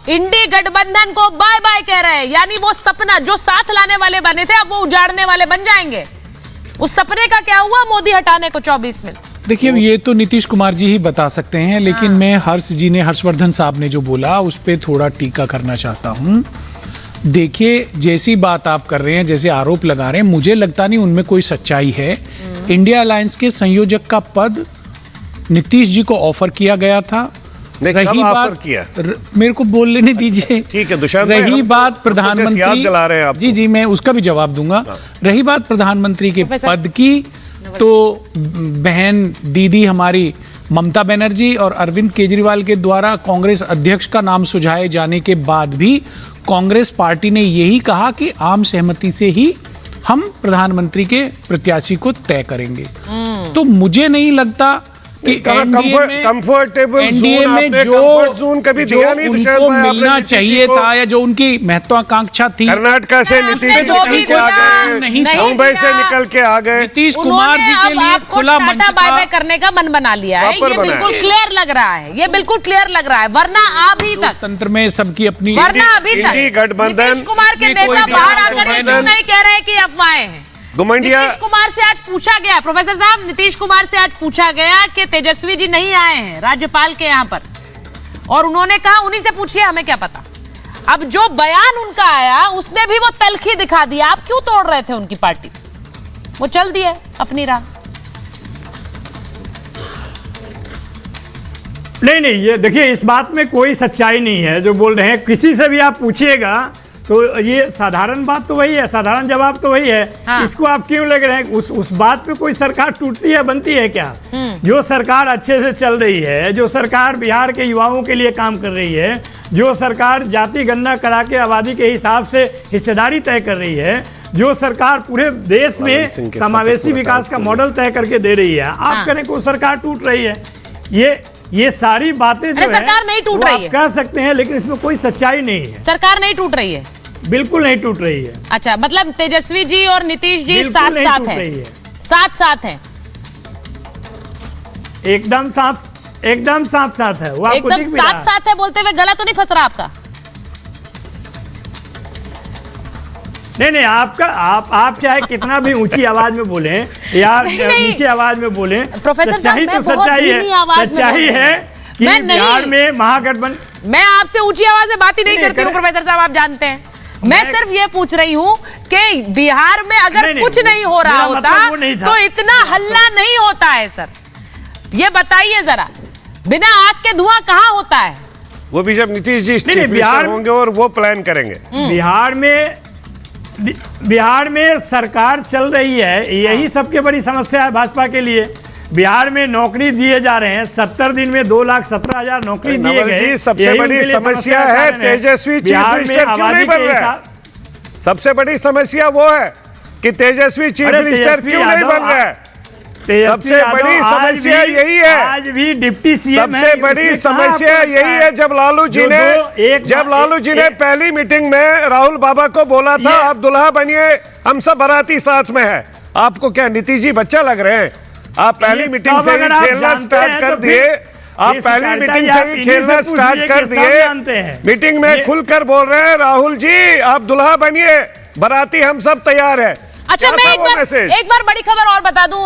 इंडी गठबंधन को बाय बाय कह रहे हैं, यानी वो सपना जो साथ लाने वाले बने थे अब वो उजाड़ने वाले बन जाएंगे। उस सपने का क्या हुआ मोदी हटाने को 24 में? देखिए ये तो नीतीश कुमार जी ही बता सकते हैं, लेकिन मैं हर्षवर्धन साहब ने जो बोला उस पर थोड़ा टीका करना चाहता हूँ। देखिए जैसी बात आप कर रहे हैं, जैसे आरोप लगा रहे हैं, मुझे लगता नहीं उनमें कोई सच्चाई है। इंडिया अलायंस के संयोजक का पद नीतीश जी को ऑफर किया गया था। रही बात किया? मेरे को बोल लेने दीजिए, ठीक है दुष्यंत। रही बात प्रधानमंत्री, जी मैं उसका भी जवाब दूंगा। रही बात प्रधानमंत्री के पद की, तो बहन दीदी हमारी ममता बनर्जी और अरविंद केजरीवाल के द्वारा कांग्रेस अध्यक्ष का नाम सुझाए जाने के बाद भी कांग्रेस पार्टी ने यही कहा कि आम सहमति से ही हम प्रधानमंत्री के प्रत्याशी को तय करेंगे। तो मुझे नहीं लगता कि कंफर्टेबल जोन कभी दिया नहीं, उनको मिलना चाहिए था या जो उनकी महत्वाकांक्षा थी। कर्नाटका से नीतीश नहीं, मुंबई से निकल के आ गए। नीतीश कुमार जी के लिए खुला मंच बाय करने का मन बना लिया है, ये बिल्कुल क्लियर लग रहा है, ये बिल्कुल क्लियर लग रहा है। वरना अभी तक तंत्र में सबकी अपनी, वरना अभी तक गठबंधन नीतीश कुमार के नेता बाहर आकर नहीं कह रहे कि अफवाहें हैं। नीतीश कुमार से आज पूछा गया, प्रोफेसर साहब नीतीश कुमार से आज पूछा गया कि तेजस्वी जी नहीं आए हैं राज्यपाल के यहाँ पर, और उन्होंने कहा उन्हीं से पूछिए, हमें क्या पता। अब जो बयान उनका आया उसमें भी वो तलखी दिखा दी। आप क्यों तोड़ रहे थे उनकी पार्टी? वो चल दी है अपनी राह। नहीं, ये देखिए इस बात में कोई सच्चाई नहीं है जो बोल रहे हैं। किसी से भी आप पूछिएगा तो ये साधारण बात तो वही है, साधारण जवाब तो वही है। इसको आप क्यों लग रहे हैं? उस बात पे कोई सरकार टूटती है, बनती है क्या? जो सरकार अच्छे से चल रही है, जो सरकार बिहार के युवाओं के लिए काम कर रही है, जो सरकार जाति गणना करा के आबादी के हिसाब से हिस्सेदारी तय कर रही है, जो सरकार पूरे देश में समावेशी विकास का मॉडल तय करके दे रही है, आप करें को सरकार टूट रही है। ये सारी बातें जो है सरकार नहीं टूट रही है, कह सकते हैं, लेकिन इसमें कोई सच्चाई नहीं है। सरकार नहीं टूट रही है, बिल्कुल नहीं टूट रही है। अच्छा, मतलब तेजस्वी जी और नीतीश जी साथ साथ हैं, साथ साथ हैं, एकदम साथ, एकदम साथ साथ है, वो आपको एकदम दिख भी रहा साथ है। साथ है बोलते हुए गला तो नहीं फंस रहा आपका? नहीं, आप चाहे कितना भी ऊंची आवाज में बोले या नीचे आवाज में बोले, प्रोफेसर साहब, सच्चाई मैं तो बहुत सच्चाई धीमी आवाज है। में सच्चाई बोल रही है हूं। कि मैं नहीं- बिहार में महागठबंधन, मैं आपसे ऊंची आवाज में बात ही नहीं करती हूँ प्रोफेसर साहब, आप जानते हैं। मैं सिर्फ ये पूछ रही हूँ कि बिहार में अगर कुछ नहीं हो रहा होता तो इतना हल्ला नहीं होता है सर। ये बताइए जरा, बिना आग के धुआं कहाँ होता है? वो भी जब नीतीश जी नहीं, चीफ बिहार मिनिस्टर होंगे और वो प्लान करेंगे। बिहार में सरकार चल रही है, यही सबके बड़ी समस्या है भाजपा के लिए। बिहार में नौकरी दिए जा रहे हैं, 70 दिन में 2,17,000 नौकरी दिए नवल गए। जी, सबसे यही बड़ी उनके लिए समस्या का है कारण तेजस्वी चीफ बिहार में मिनिस्टर क्यों नहीं बन रहा है? सबसे बड़ी समस्या वो है कि तेजस्वी चीफ मिनिस्टर क्यों नहीं बन रहा है? सबसे बड़ी समस्या यही है। आज भी डिप्टी सीएम है। सबसे बड़ी समस्या यही है। जब लालू जी ने पहली मीटिंग में राहुल बाबा को बोला था आप दुल्हा बनिए, हम सब बाराती साथ में है, आपको क्या नीतीश जी बच्चा लग रहे हैं? आप पहली मीटिंग से ही खेलना स्टार्ट कर दिए। आप पहली मीटिंग से ही खेलना स्टार्ट कर दिए। मीटिंग में खुलकर बोल रहे हैं राहुल जी आप दुल्हा बनिए, बाराती हम सब तैयार है। अच्छा, मैं एक बार बड़ी खबर और बता दूं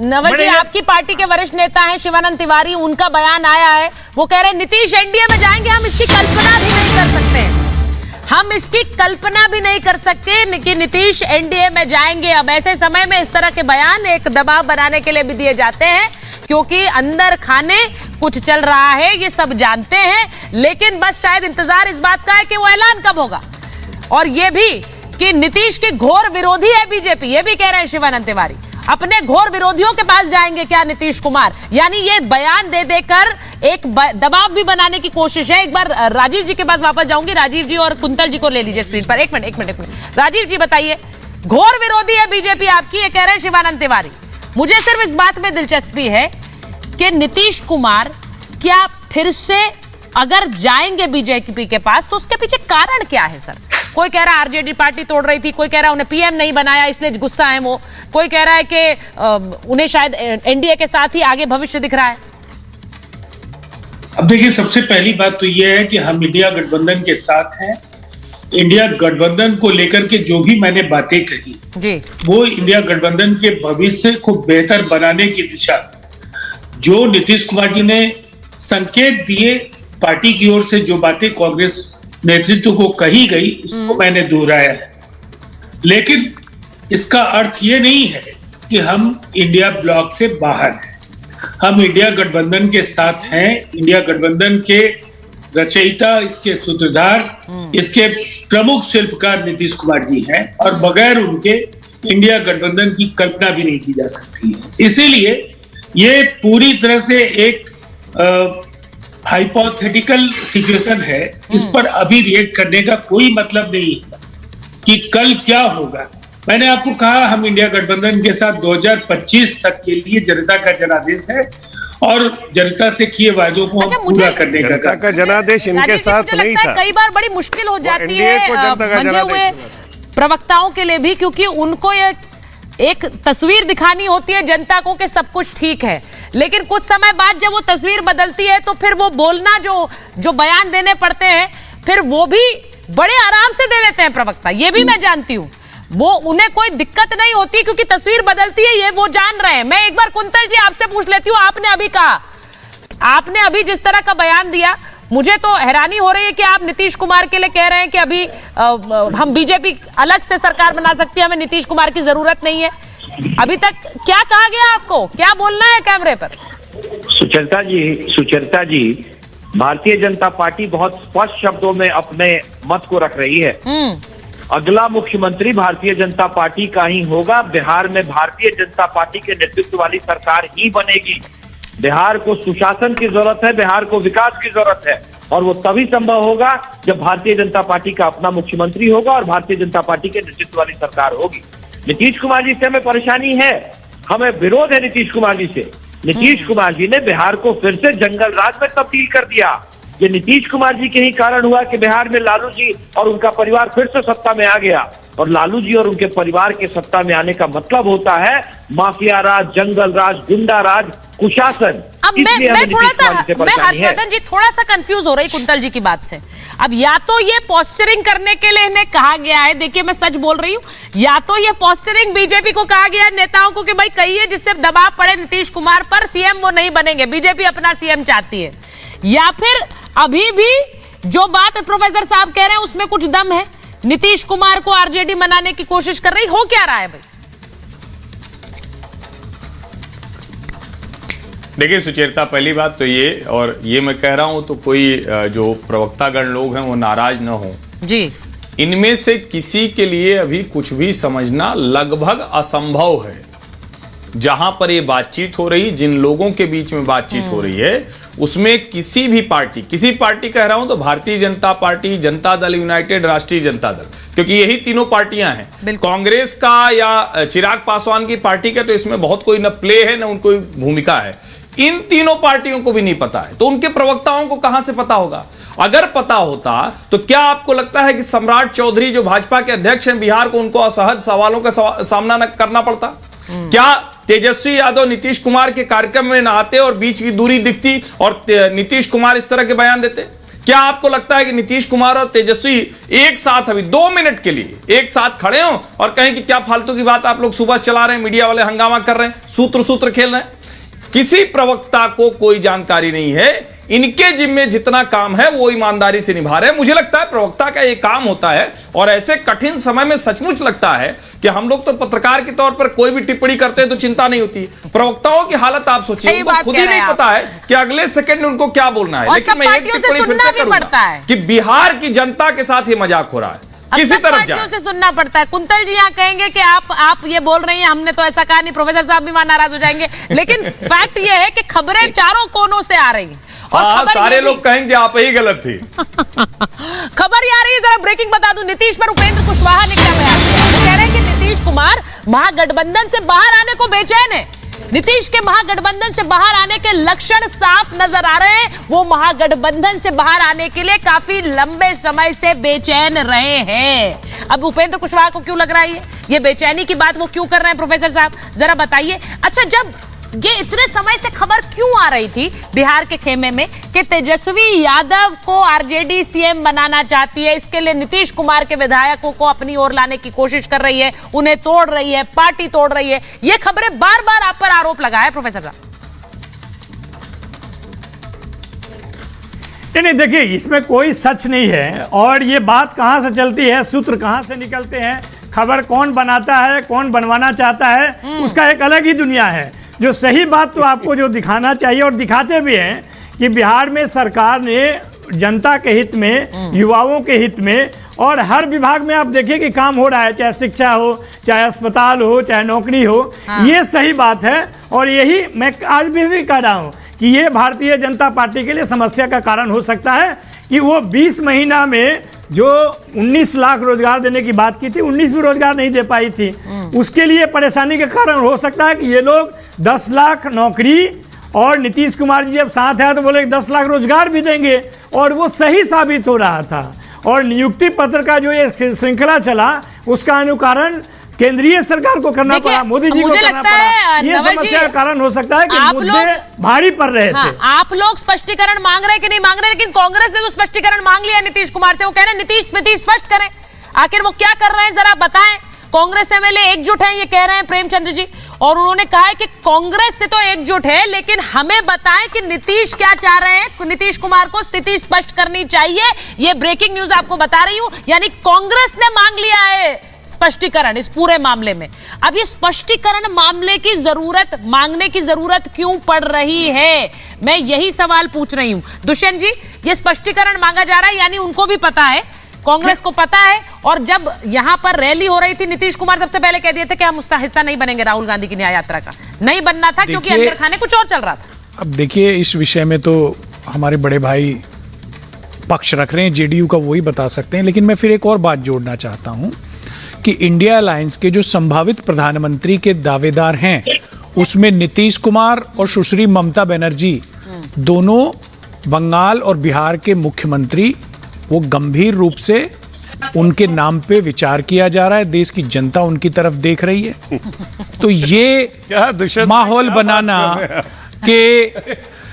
नवल जी, आपकी पार्टी के वरिष्ठ नेता हैं शिवानंद तिवारी, उनका बयान आया है। वो कह रहे हैं नीतीश एनडीए में जाएंगे, हम इसकी कल्पना भी नहीं कर सकते, हम इसकी कल्पना भी नहीं कर सकते कि नीतीश एनडीए में जाएंगे। अब ऐसे समय में इस तरह के बयान एक दबाव बनाने के लिए भी दिए जाते हैं, क्योंकि अंदर खाने कुछ चल रहा है, ये सब जानते हैं। लेकिन बस शायद इंतजार इस बात का है कि वो ऐलान कब होगा, और ये भी कि नीतीश के घोर विरोधी है बीजेपी, ये भी कह रहे हैं शिवानंद तिवारी। अपने घोर विरोधियों के पास जाएंगे क्या नीतीश कुमार? यानी ये बयान दे देकर एक दबाव भी बनाने की कोशिश है। एक बार राजीव जी के पास वापस जाऊंगी। राजीव जी और कुंतल जी को ले लीजिए स्क्रीन पर। एक मिनट। राजीव जी बताइए, घोर विरोधी है बीजेपी आपकी, ये कह रहे हैं शिवानंद तिवारी। मुझे सिर्फ इस बात में दिलचस्पी है कि नीतीश कुमार क्या फिर से अगर जाएंगे बीजेपी के पास तो उसके पीछे कारण क्या है सर? कोई कह रहा है आरजेडी पार्टी तोड़ रही थी, कोई कह रहा है उन्हें पीएम नहीं बनाया इसलिए गुस्सा है वो, कोई कह रहा है कि उन्हें शायद एनडीए के साथ ही आगे भविष्य दिख रहा है। अब देखिए, सबसे पहली बात तो यह है कि हम इंडिया गठबंधन के साथ हैं। इंडिया गठबंधन को लेकर के जो भी मैंने बातें कही जी, वो इंडिया गठबंधन के भविष्य को बेहतर बनाने की दिशा, जो नीतीश कुमार जी ने संकेत दिए पार्टी की ओर से, जो बातें कांग्रेस नेतृत्व को कही गई उसको मैंने दोहराया है। लेकिन इसका अर्थ ये नहीं है कि हम इंडिया ब्लॉक से बाहर हैं। हम इंडिया गठबंधन के साथ हैं। इंडिया गठबंधन के रचयिता, इसके सूत्रधार, इसके प्रमुख शिल्पकार नीतीश कुमार जी हैं, और बगैर उनके इंडिया गठबंधन की कल्पना भी नहीं की जा सकती है। इसीलिए ये पूरी तरह से एक हाइपोथेटिकल सिचुएशन है। इस पर अभी रिएक्ट करने का कोई मतलब नहीं है कि कल क्या होगा। मैंने आपको कहा हम इंडिया गठबंधन के साथ 2025 तक के लिए जनता का जनादेश है, और जनता से किए वायदों को हम पूरा करने का जनादेश इनके साथ नहीं था। कई बार बड़ी मुश्किल हो जाती है मंजे हुए प्रवक्ताओं के लिए भी, क्योंकि उनको ये एक तस्वीर दिखानी होती है जनता को कि सब कुछ ठीक है, लेकिन कुछ समय बाद जब वो तस्वीर बदलती है तो फिर वो बोलना जो बयान देने पड़ते हैं फिर वो भी बड़े आराम से दे लेते हैं प्रवक्ता। ये भी मैं जानती हूँ, वो उन्हें कोई दिक्कत नहीं होती क्योंकि तस्वीर बदलती है, ये वो जान रहे हैं। मैं एक बार कुंतल जी आपसे पूछ लेती हूँ, आपने अभी जिस तरह का बयान दिया, मुझे तो हैरानी हो रही है कि आप नीतीश कुमार के लिए कह रहे हैं कि अभी हम बीजेपी अलग से सरकार बना सकती है, हमें नीतीश कुमार की जरूरत नहीं है। अभी तक क्या कहा गया आपको, क्या बोलना है कैमरे पर? सुचरिता जी, भारतीय जनता पार्टी बहुत स्पष्ट शब्दों में अपने मत को रख रही है। अगला मुख्यमंत्री भारतीय जनता पार्टी का ही होगा। बिहार में भारतीय जनता पार्टी के नेतृत्व वाली सरकार ही बनेगी। बिहार को सुशासन की जरूरत है, बिहार को विकास की जरूरत है, और वो तभी संभव होगा जब भारतीय जनता पार्टी का अपना मुख्यमंत्री होगा और भारतीय जनता पार्टी के नेतृत्व वाली सरकार होगी। नीतीश कुमार जी से हमें परेशानी है, हमें विरोध है नीतीश कुमार जी से। नीतीश कुमार जी ने बिहार को फिर से जंगल राज में तब्दील कर दिया। ये नीतीश कुमार जी के ही कारण हुआ कि बिहार में लालू जी और उनका परिवार फिर से सत्ता में आ गया। और लालू जी और उनके परिवार के सत्ता में आने का मतलब होता है माफिया राज, जंगल राज, गुंडा राज, कुशासन। अब मैं थोड़ा सा हर्षवर्धन जी थोड़ा सा कंफ्यूज हो रही कुंतल जी की बात से। अब या तो ये पोस्चरिंग करने के लिए इन्हें कहा गया है, देखिए मैं सच बोल रही हूँ, या तो ये पोस्चरिंग बीजेपी को कहा गया है नेताओं को कि भाई कहिए जिससे दबाव पड़े नीतीश कुमार पर, सीएम वो नहीं बनेंगे, बीजेपी अपना सीएम चाहती है, या फिर अभी भी जो बात प्रोफेसर साहब कह रहे हैं उसमें कुछ दम है, नीतीश कुमार को आरजेडी बनाने की कोशिश कर रही हो, क्या रहा है भाई? देखिए सुचेता, पहली बात तो ये, और ये मैं कह रहा हूं तो कोई जो प्रवक्तागण लोग हैं वो नाराज न हो जी, इनमें से किसी के लिए अभी कुछ भी समझना लगभग असंभव है। जहां पर ये बातचीत हो रही, जिन लोगों के बीच में बातचीत हो रही है, उसमें किसी भी पार्टी, किसी पार्टी कह रहा हूं तो भारतीय जनता पार्टी, जनता दल यूनाइटेड, राष्ट्रीय जनता दल, क्योंकि यही तीनों पार्टियां हैं। कांग्रेस का या चिराग पासवान की पार्टी का तो इसमें बहुत कोई न प्ले है न उनको भूमिका है। इन तीनों पार्टियों को भी नहीं पता है, तो उनके प्रवक्ताओं को कहां से पता होगा? अगर पता होता तो क्या आपको लगता है कि सम्राट चौधरी जो भाजपा के अध्यक्ष हैं बिहार को, उनको असहज सवालों का सामना न करना पड़ता? क्या तेजस्वी यादव नीतीश कुमार के कार्यक्रम में न आते और बीच की दूरी दिखती और नीतीश कुमार इस तरह के बयान देते? क्या आपको लगता है कि नीतीश कुमार और तेजस्वी एक साथ अभी 2 मिनट के लिए एक साथ खड़े हो और कहें कि क्या फालतू की बात आप लोग सुबह चला रहे हैं, मीडिया वाले हंगामा कर रहे हैं, सूत्र खेल रहे हैं? किसी प्रवक्ता को कोई जानकारी नहीं है। इनके जिम्मे जितना काम है वो ईमानदारी से निभा रहे हैं। मुझे लगता है प्रवक्ता का ये काम होता है, और ऐसे कठिन समय में सचमुच लगता है कि हम लोग तो पत्रकार के तौर पर कोई भी टिप्पणी करते हैं तो चिंता नहीं होती, प्रवक्ताओं की हालत आप सोचिए, उनको खुद ही नहीं पता है कि अगले सेकंड में उनको क्या बोलना है। लेकिन मैं एक टिप्पणी फिर से करूंगा कि बिहार की जनता के साथ ये मजाक हो रहा है, किसी तरफ जाए से सुनना पड़ता है। कुंतल जी यहाँ कहेंगे कि आप ये बोल रही हैं, हमने तो ऐसा कहा नहीं, प्रोफेसर साहब भी वहां नाराज हो जाएंगे, लेकिन फैक्ट ये है कि खबरें चारों कोनों से आ रही हैं। और सारे लोग कहेंगे आप ही गलत थी। खबर ये आ रही है, जरा ब्रेकिंग बता दूं, नीतीश पर उपेंद्र कुशवाहा ने क्या बयान दिया। वो कह रहे हैं कि नीतीश कुमार महागठबंधन से बाहर आने को बेचैन है। नीतीश के महागठबंधन से बाहर आने के लक्षण साफ नजर आ रहे हैं। वो महागठबंधन से बाहर आने के लिए काफी लंबे समय से बेचैन रहे हैं। अब उपेंद्र कुशवाहा को क्यों लग रहा है ये बेचैनी की बात वो क्यों कर रहे हैं प्रोफेसर साहब, जरा बताइए। अच्छा, जब ये इतने समय से खबर क्यों आ रही थी बिहार के खेमे में कि तेजस्वी यादव को आरजेडी सीएम बनाना चाहती है, इसके लिए नीतीश कुमार के विधायकों को अपनी ओर लाने की कोशिश कर रही है, उन्हें तोड़ रही है, पार्टी तोड़ रही है, ये खबरें बार बार आप पर आरोप लगाया प्रोफेसर साहब। नहीं, देखिए इसमें कोई सच नहीं है, और ये बात कहां से चलती है, सूत्र कहां से निकलते हैं, खबर कौन बनाता है, कौन बनवाना चाहता है, उसका एक अलग ही दुनिया है। जो सही बात तो आपको जो दिखाना चाहिए और दिखाते भी हैं कि बिहार में सरकार ने जनता के हित में, युवाओं के हित में, और हर विभाग में आप देखिए कि काम हो रहा है, चाहे शिक्षा हो, चाहे अस्पताल हो, चाहे नौकरी हो। ये सही बात है, और यही मैं आज भी कह रहा हूँ कि ये भारतीय जनता पार्टी के लिए समस्या का कारण हो सकता है कि वो 20 महीना में जो 19 लाख रोजगार देने की बात की थी, 19 भी रोजगार नहीं दे पाई थी। उसके लिए परेशानी का कारण हो सकता है कि ये लोग 10 लाख नौकरी, और नीतीश कुमार जी जब साथ आए तो बोले 10 लाख रोजगार भी देंगे, और वो सही साबित हो रहा था। और नियुक्ति पत्र का जो ये श्रृंखला चला, उसका अनुकरण केंद्रीय सरकार को करना पड़ा, मोदी जी को करना पड़ा। ये समस्या का कारण हो सकता है कि मुद्दे भारी पड़ रहे थे। आप लोग स्पष्टीकरण मांग रहे हैं कि नहीं मांग रहे, लेकिन कांग्रेस ने तो स्पष्टीकरण मांग लिया नीतीश कुमार से। वो कह रहे हैं नीतीश स्पष्ट करें, आखिर वो क्या कर रहे हैं जरा बताएं। कांग्रेस एमएलए एकजुट हैं, ये कह रहे हैं प्रेमचंद्र जी, और उन्होंने कहा है कि कांग्रेस से तो एकजुट है, लेकिन हमें बताएं कि नीतीश क्या चाह रहे हैं, नीतीश कुमार को स्थिति स्पष्ट करनी चाहिए। ये ब्रेकिंग न्यूज आपको बता रही हूं, यानी कांग्रेस ने मांग लिया है स्पष्टीकरण इस पूरे मामले में। अब ये स्पष्टीकरण मामले की जरूरत, मांगने की जरूरत क्यों पड़ रही है, मैं यही सवाल पूछ रही हूं। दुष्यंत जी, ये स्पष्टीकरण मांगा जा रहा है, यानी उनको भी पता है, कांग्रेस को पता है, और जब यहां पर रैली हो रही थी नीतीश कुमार सबसे पहले कह दिए थे कि हम उसका हिस्सा नहीं बनेंगे, राहुल गांधी की न्याय यात्रा का नहीं बनना था, क्योंकि अंदर खाने कुछ और चल रहा था। अब देखिए, इस विषय में तो हमारे बड़े भाई पक्ष रख रहे हैं, जेडीयू का वही बता सकते हैं, लेकिन मैं फिर एक और बात जोड़ना चाहता हूं कि इंडिया अलायंस के जो संभावित प्रधानमंत्री के दावेदार हैं, उसमें नीतीश कुमार और सुश्री ममता बनर्जी दोनों बंगाल और बिहार के मुख्यमंत्री वो गंभीर रूप से उनके नाम पे विचार किया जा रहा है, देश की जनता उनकी तरफ देख रही है। तो ये माहौल बनाना कि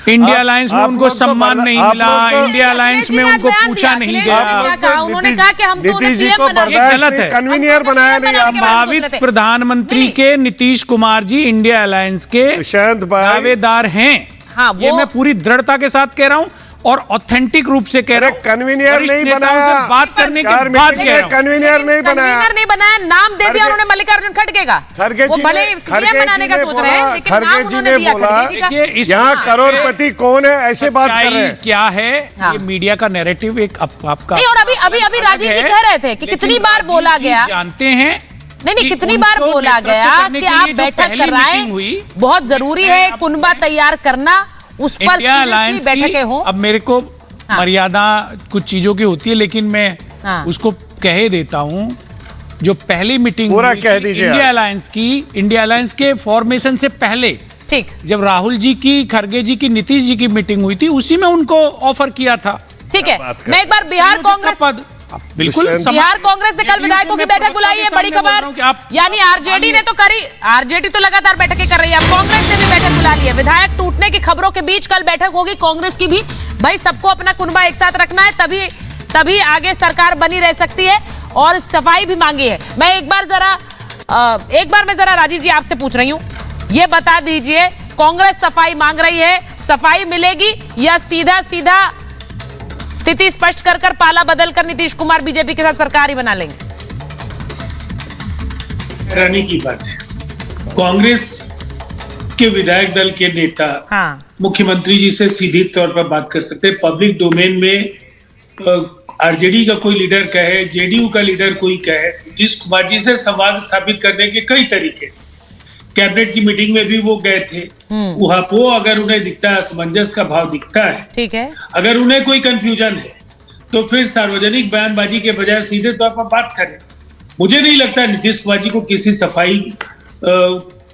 इंडिया अलायंस में उनको सम्मान नहीं मिला, इंडिया अलायंस में उनको पूछा नहीं गया, उन्होंने कहा कि हम तो ये गलत है। कन्वीनियर बनाया नहीं। संभावित प्रधानमंत्री के नीतीश कुमार जी इंडिया अलायंस के दावेदार हैं। हाँ, ये मैं पूरी दृढ़ता के साथ कह रहा हूं और ऑथेंटिक रूप से कह रहा हूं। कन्वीनियर नहीं बनाया, बात करने के बाद कह रहा हूं। कन्वीनियर नहीं बनाया, कन्वीनर नहीं बनाया, नाम दे दिया उन्होंने मल्लिकार्जुन खड़गे का। वो भले सीएम बनाने का सोच रहे हैं, लेकिन नाम उन्होंने दिया खड़गे जी का। यहाँ करोड़पति कौन है ऐसे बात कर रहे हैं। क्या है ये मीडिया का नैरेटिव एक आपका नहीं। और अभी राजीव जी कह रहे थे कि कितनी बार बोला गया, जानते हैं नहीं कितनी बार बोला गया कि आप बैठक कराएं, बहुत जरूरी है कुनबा तैयार करना, उस पर सीरियसली बैठकें हो। अब मेरे को मर्यादा कुछ चीजों की होती है, लेकिन मैं उसको कह देता हूं। जो पहली मीटिंग पूरा कह दीजिए इंडिया अलायंस के फॉर्मेशन से पहले, ठीक, जब राहुल जी की, खड़गे जी की, नीतीश जी की मीटिंग हुई थी, उसी में उनको ऑफर किया था। ठीक है, मैं एक बार बिहार कांग्रेस बिल्कुल बिहार कांग्रेस ने कल विधायकों की बैठक बुलाई है, बड़ी खबर। यानी आरजेडी ने तो करी, आरजेडी तो लगातार बैठकें कर रही है, अब कांग्रेस ने भी बैठक बुला ली है। विधायक टूटने की खबरों के बीच कल बैठक होगी कांग्रेस की भी। भाई सबको अपना कुनबा एक साथ रखना है, तभी आगे सरकार बनी रह सकती है। और सफाई भी मांगी है। मैं एक बार जरा राजीव जी आपसे पूछ रही हूँ, ये बता दीजिए कांग्रेस सफाई मांग रही है, सफाई मिलेगी या सीधा स्थिति स्पष्ट कर पाला बदल कर नीतीश कुमार बीजेपी के साथ सरकार ही बना लेंगे? हैरानी की बात है, कांग्रेस के विधायक दल के नेता मुख्यमंत्री जी से सीधे तौर पर बात कर सकते हैं। पब्लिक डोमेन में आरजेडी का कोई लीडर कहे, जेडीयू का लीडर कोई कहे, नीतीश कुमार जी से संवाद स्थापित करने के कई तरीके। कैबिनेट की मीटिंग में भी वो गए थे, वहां पर अगर उन्हें दिखता है, असमंजस का भाव दिखता है, ठीक है, अगर उन्हें कोई कंफ्यूजन है तो फिर सार्वजनिक बयानबाजी के बजाय सीधे तौर पर बात करें। मुझे नहीं लगता नितीश कुमार जी को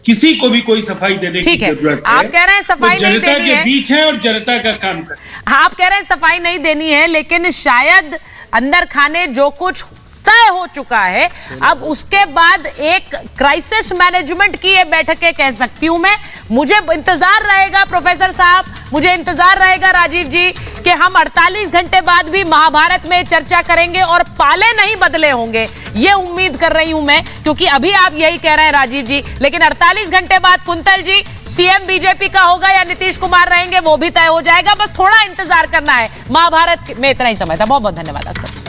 किसी को भी कोई सफाई देने की जरूरत है। आप कह रहे हैं सफाई नहीं देनी है, जनता के बीच है और जनता का काम कर। आप कह रहे हैं सफाई नहीं देनी है, लेकिन शायद अंदर खाने जो कुछ तय हो चुका है, अब उसके बाद एक क्राइसिस मैनेजमेंट की ये बैठकें कह सकती हूं मैं। मुझे इंतजार रहेगा प्रोफेसर साहब, मुझे इंतजार रहेगा राजीव जी कि हम 48 घंटे बाद भी महाभारत में चर्चा करेंगे और पाले नहीं बदले होंगे, ये उम्मीद कर रही हूं मैं, क्योंकि अभी आप यही कह रहे हैं राजीव जी, लेकिन 48 घंटे बाद कुंतल जी सीएम बीजेपी का होगा या नीतीश कुमार रहेंगे वो भी तय हो जाएगा। बस थोड़ा इंतजार करना है। महाभारत में इतना ही समय था। बहुत बहुत धन्यवाद आप सब।